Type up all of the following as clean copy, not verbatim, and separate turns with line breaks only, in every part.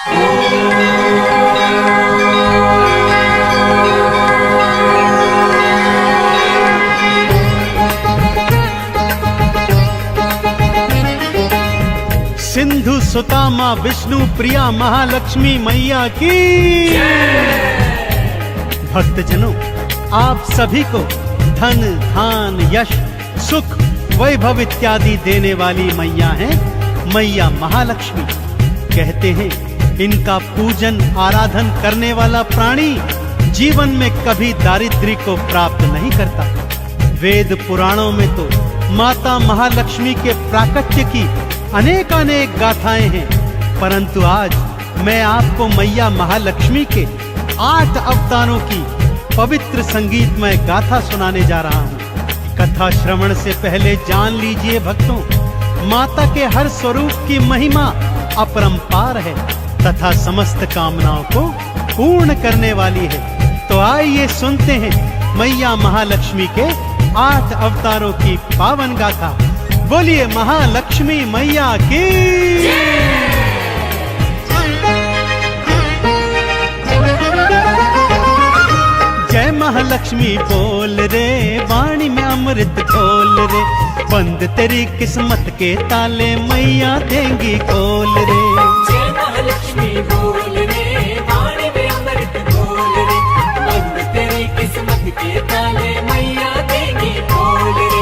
सिंधु सुता माँ विष्णु प्रिया महालक्ष्मी मैया की। भक्तजनों, आप सभी को धन धान यश सुख वैभव इत्यादि देने वाली मैया है मैया महालक्ष्मी। कहते हैं इनका पूजन आराधन करने वाला प्राणी जीवन में कभी दारिद्र्य को प्राप्त नहीं करता। वेद पुराणों में तो माता महालक्ष्मी के प्राकट्य की अनेक गाथाएं हैं, परंतु आज मैं आपको मैया महालक्ष्मी के 8 अवतारों की पवित्र संगीतमय गाथा सुनाने जा रहा हूँ। कथा श्रवण से पहले जान लीजिए भक्तों, माता के हर स्वरूप की महिमा अपरंपार है तथा समस्त कामनाओं को पूर्ण करने वाली है। तो आइए सुनते हैं मैया महालक्ष्मी के 8 अवतारों की पावन गाथा। बोलिए महालक्ष्मी मैया की। जय महालक्ष्मी बोल रे, वाणी में अमृत घोल रे, बंद तेरी किस्मत के ताले मैया देंगी खोल रे।
जय महालक्ष्मी बोल रे, वाणी में अमृत घोल रे, बंद तेरी किस्मत के ताले मैया देंगी खोल रे।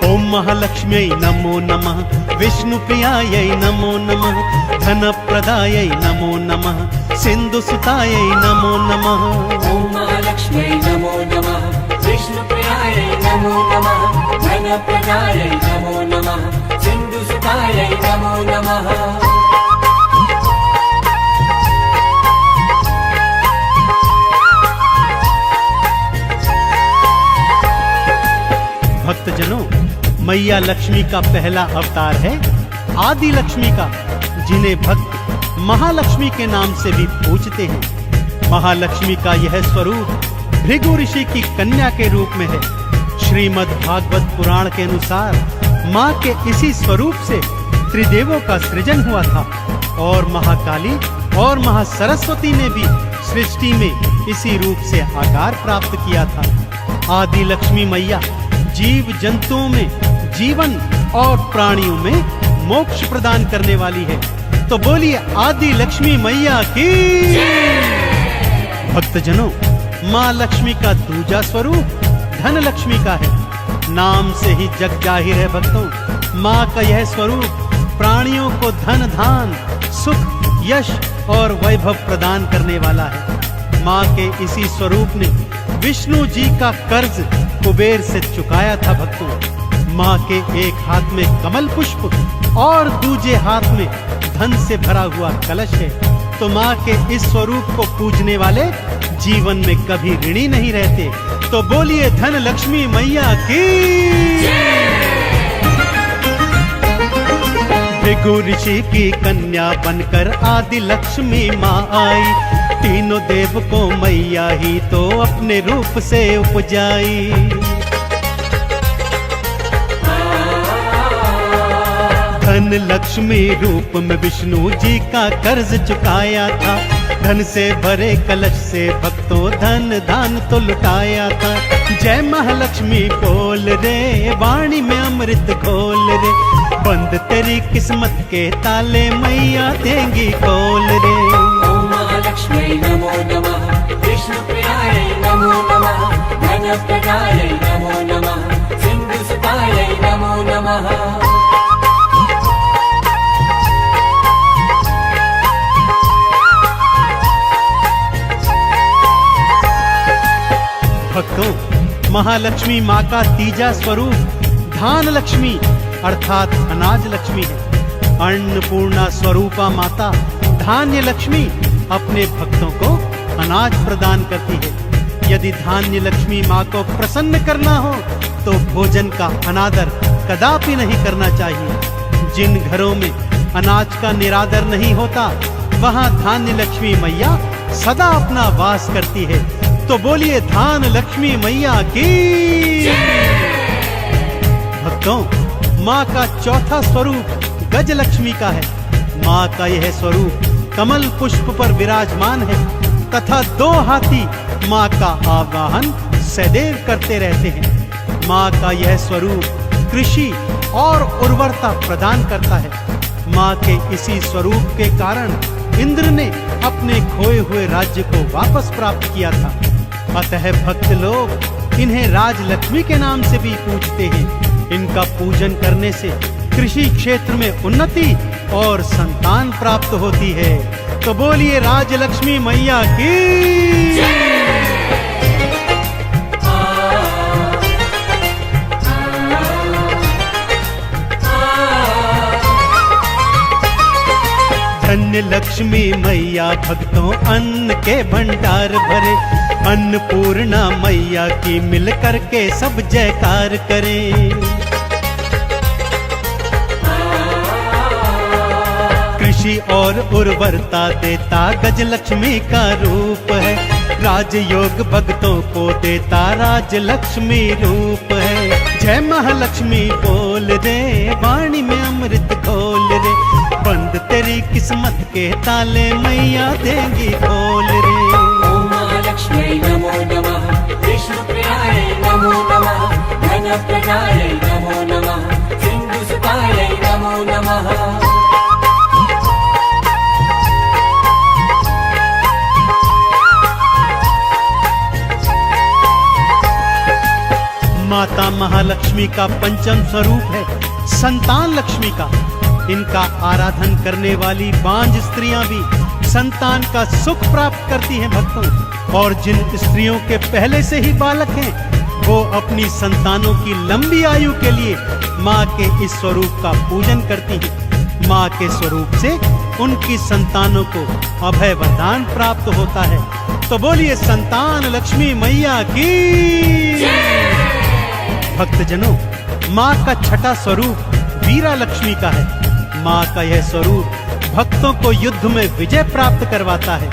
ओम महालक्ष्म्यै नमो नमः, विष्णु प्रियायै नमो नमः, धन प्रदायै नमो नमः, सिंधु सुतायै नमो नमः।
ओम महालक्ष्म्यै नमो नमः, विष्णु प्रियायै नमो नमः, धन प्रदायै नमो नमः, सिंधु सुतायै नमो नमः।
भक्तजनों, मैया लक्ष्मी का पहला अवतार है आदि लक्ष्मी का, जिन्हें भक्त महालक्ष्मी के नाम से भी पूजते हैं। महालक्ष्मी का यह स्वरूप भृगु ऋषि की कन्या के रूप में है। श्रीमद् भागवत पुराण के अनुसार माँ के इसी स्वरूप से त्रिदेवों का सृजन हुआ था और महाकाली और महासरस्वती ने भी सृष्टि में इसी रूप से आकार प्राप्त किया था। आदि लक्ष्मी मैया जीव जंतुओं में जीवन और प्राणियों में मोक्ष प्रदान करने वाली है। तो बोलिए आदि लक्ष्मी मैया की। भक्तजनों, माँ लक्ष्मी का दूजा स्वरूप धन लक्ष्मी का है। नाम से ही जग जाहिर है भक्तों, माँ का यह स्वरूप प्राणियों को धन धान सुख यश और वैभव प्रदान करने वाला है। माँ के इसी स्वरूप ने विष्णु जी का कर्ज कुबेर से चुकाया था भक्तों। माँ के एक हाथ में कमल पुष्प और दूजे हाथ में धन से भरा हुआ कलश है। तो माँ के इस स्वरूप को पूजने वाले जीवन में कभी ऋणी नहीं रहते। तो बोलिए धन लक्ष्मी मैया की। भृगु ऋषि की कन्या बनकर आदि लक्ष्मी माँ आई, तीनों देव को मैया ही तो अपने रूप से उपजाई। धन लक्ष्मी रूप में विष्णु जी का कर्ज चुकाया था, धन से भरे कलश से भक्तों धन दान तो लुटाया था। जय महालक्ष्मी बोल रे, वाणी में अमृत घोल रे, बंद तेरी किस्मत के ताले मैया देंगी खोल रे।
ओम महालक्ष्मी नमो नमः, विष्णु प्रियायै नमो नमः, धन प्रदायै नमो नमः, सिंधु सुतायै नमो नमः।
भक्तों, महालक्ष्मी माँ का तीजा स्वरूप धान लक्ष्मी अर्थात अनाज लक्ष्मी है। अन्नपूर्णा स्वरूपा माता धान्य लक्ष्मी अपने भक्तों को अनाज प्रदान करती है। यदि धान्य लक्ष्मी माँ को प्रसन्न करना हो तो भोजन का अनादर कदापि नहीं करना चाहिए। जिन घरों में अनाज का निरादर नहीं होता, वहाँ धान्य लक्ष्मी मैया सदा अपना वास करती है। तो बोलिए धान लक्ष्मी मैया की। भक्तों, माँ का चौथा स्वरूप गज लक्ष्मी का है। माँ का यह स्वरूप कमल पुष्प पर विराजमान है तथा 2 हाथी माँ का आवाहन सदैव करते रहते हैं। माँ का यह स्वरूप कृषि और उर्वरता प्रदान करता है। माँ के इसी स्वरूप के कारण इंद्र ने अपने खोए हुए राज्य को वापस प्राप्त किया था। अतः भक्त लोग इन्हें राजलक्ष्मी के नाम से भी पूजते हैं। इनका पूजन करने से कृषि क्षेत्र में उन्नति और संतान प्राप्त होती है। तो बोलिए राजलक्ष्मी मैया की। धन्य लक्ष्मी मैया भक्तों अन्न के भंडार भरे। अन्नपूर्णा मैया की मिल करके सब जयकार करें। कृषि और उर्वरता देता गजलक्ष्मी का रूप है। राजयोग भक्तों को देता राजलक्ष्मी रूप है। जय महालक्ष्मी बोल रे, वाणी में अमृत घोल रे। बंद तेरी किस्मत के ताले मैया देंगी खोल रे।
ओम महालक्ष्मी नमो नमः, विष्णु प्रियाय नमो नमः, धन प्रदाय नमो नमः, सिंधु सुताय नमो नमः।
माता महालक्ष्मी का पंचम स्वरूप है संतान लक्ष्मी का। इनका आराधन करने वाली बांझ स्त्रियां भी संतान का सुख प्राप्त करती हैं भक्तों। और जिन स्त्रियों के पहले से ही बालक हैं वो अपनी संतानों की लंबी आयु के लिए माँ के इस स्वरूप का पूजन करती हैं। माँ के स्वरूप से उनकी संतानों को अभय वरदान प्राप्त होता है। तो बोलिए संतान लक्ष्मी मैया की। भक्तजनों, माँ का छठा स्वरूप वीरा लक्ष्मी का है। माँ का यह स्वरूप भक्तों को युद्ध में विजय प्राप्त करवाता है।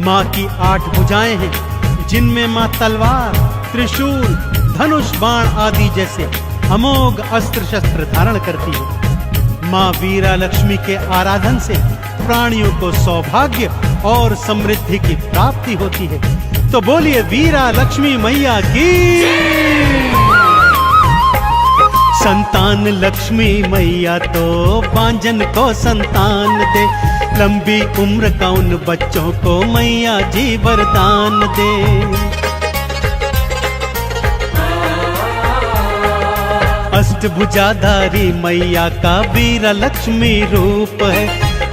माँ की 8 भुजाएं हैं जिनमें माँ तलवार, त्रिशूल, धनुष, बाण आदि जैसे अमोघ अस्त्र शस्त्र धारण करती है। माँ वीरा लक्ष्मी के आराधन से प्राणियों को सौभाग्य और समृद्धि की प्राप्ति होती है। तो बोलिए वीरा लक्ष्मी मैया की। संतान लक्ष्मी मैया तो बांझन को संतान दे। लंबी उम्र का उन बच्चों को मैया जी वरदान दे। अष्टभुजाधारी मैया का वीरा लक्ष्मी रूप है।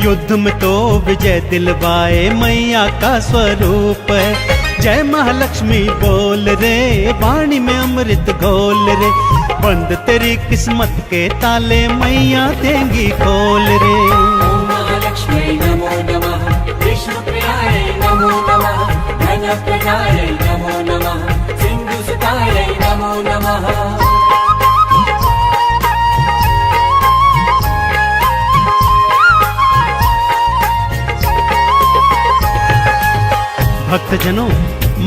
युद्ध में तो विजय दिलवाए मैया का स्वरूप है। जय महालक्ष्मी बोल रे, वाणी में अमृत घोल रे। बंद तेरी किस्मत के ताले मैया देंगी खोल रे।
ओम महालक्ष्मी नमो नमः, विष्णु प्रियाय नमो नमः, धन प्रदाय नमो नमः, सिंधु सुताय नमो नमः।
भक्तजनों,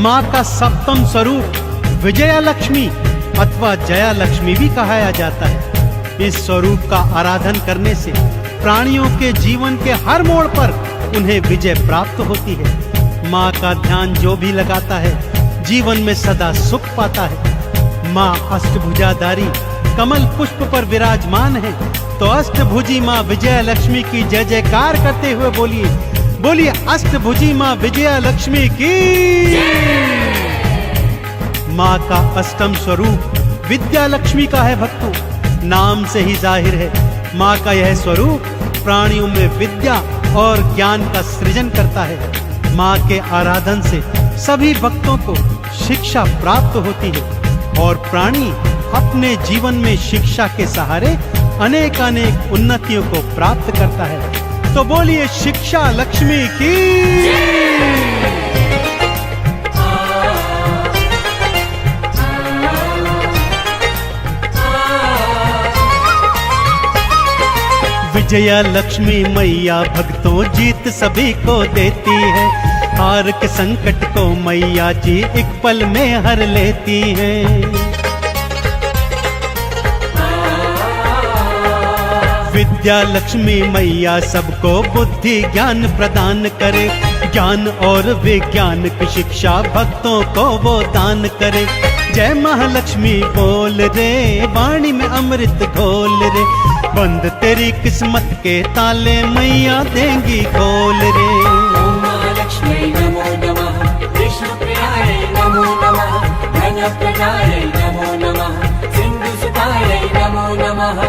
माँ का सप्तम स्वरूप विजया लक्ष्मी अथवा जया लक्ष्मी भी कहा जाता है। इस स्वरूप का आराधन करने से प्राणियों के जीवन के हर मोड़ पर उन्हें विजय प्राप्त होती है। माँ का ध्यान जो भी लगाता है जीवन में सदा सुख पाता है। माँ अष्टभुजाधारी कमल पुष्प पर विराजमान है। तो अष्टभुजी माँ विजया लक्ष्मी की जय जयकार करते हुए बोलिए, बोलिए अष्टभुजी माँ विजया लक्ष्मी की। माँ का अष्टम स्वरूप विद्या लक्ष्मी का है भक्तों। नाम से ही जाहिर है माँ का यह स्वरूप प्राणियों में विद्या और ज्ञान का सृजन करता है। माँ के आराधन से सभी भक्तों को शिक्षा प्राप्त होती है और प्राणी अपने जीवन में शिक्षा के सहारे अनेक अनेक उन्नतियों को प्राप्त करता है। तो बोलिए शिक्षा लक्ष्मी की। विजया लक्ष्मी मैया भक्तों जीत सभी को देती है। हार के संकट को मैया जी एक पल में हर लेती हैं। विद्या लक्ष्मी मैया सबको बुद्धि ज्ञान प्रदान करे, ज्ञान और विज्ञान की शिक्षा भक्तों को वो दान करे। जय महालक्ष्मी बोल रे, वाणी में अमृत घोल रे, बंद तेरी किस्मत के ताले मैया देंगी खोल रे।
ओम महालक्ष्मी नमो नमः, विष्णुप्रियायै नमो नमः, धनप्रदायै नमो नमः, सिन्धुसुतायै नमो नमः।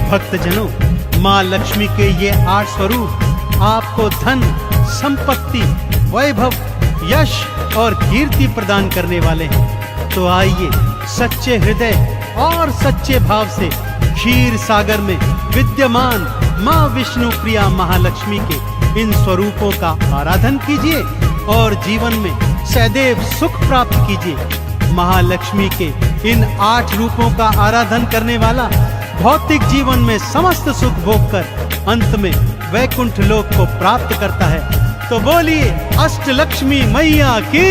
भक्तजनों, माँ लक्ष्मी के ये 8 स्वरूप आपको धन, संपत्ति, वैभव, यश और कीर्ति प्रदान करने वाले हैं। तो आइए सच्चे हृदय और सच्चे भाव से क्षीर सागर में विद्यमान माँ विष्णु प्रिया महालक्ष्मी के इन स्वरूपों का आराधन कीजिए और जीवन में सदैव सुख प्राप्त कीजिए। महालक्ष्मी के इन 8 रूपों का आराधन करने वाला भौतिक जीवन में समस्त सुख भोग कर अंत में वैकुंठ लोक को प्राप्त करता है। तो बोलिए अष्टलक्ष्मी मैया की।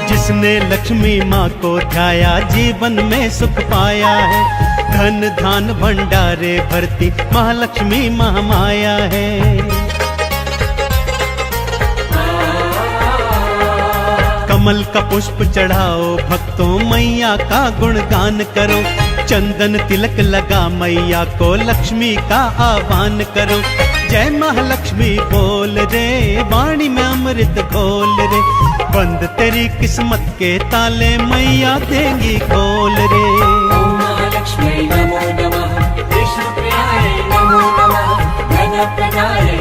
जिसने लक्ष्मी माँ को ध्याया जीवन में सुख पाया है, धन धान भंडारे भरती महालक्ष्मी महामाया है। कमल का पुष्प चढ़ाओ भक्तों, मैया का गुणगान करो, चंदन तिलक लगा मैया को लक्ष्मी का आह्वान करो। जय महालक्ष्मी बोल रे, वाणी में अमृत घोल रे, बंद तेरी किस्मत के ताले मैया देंगी खोल रे।
ओम महालक्ष्मी नमो नमः, विष्णुप्रियायै नमो नमः, धनप्रदायै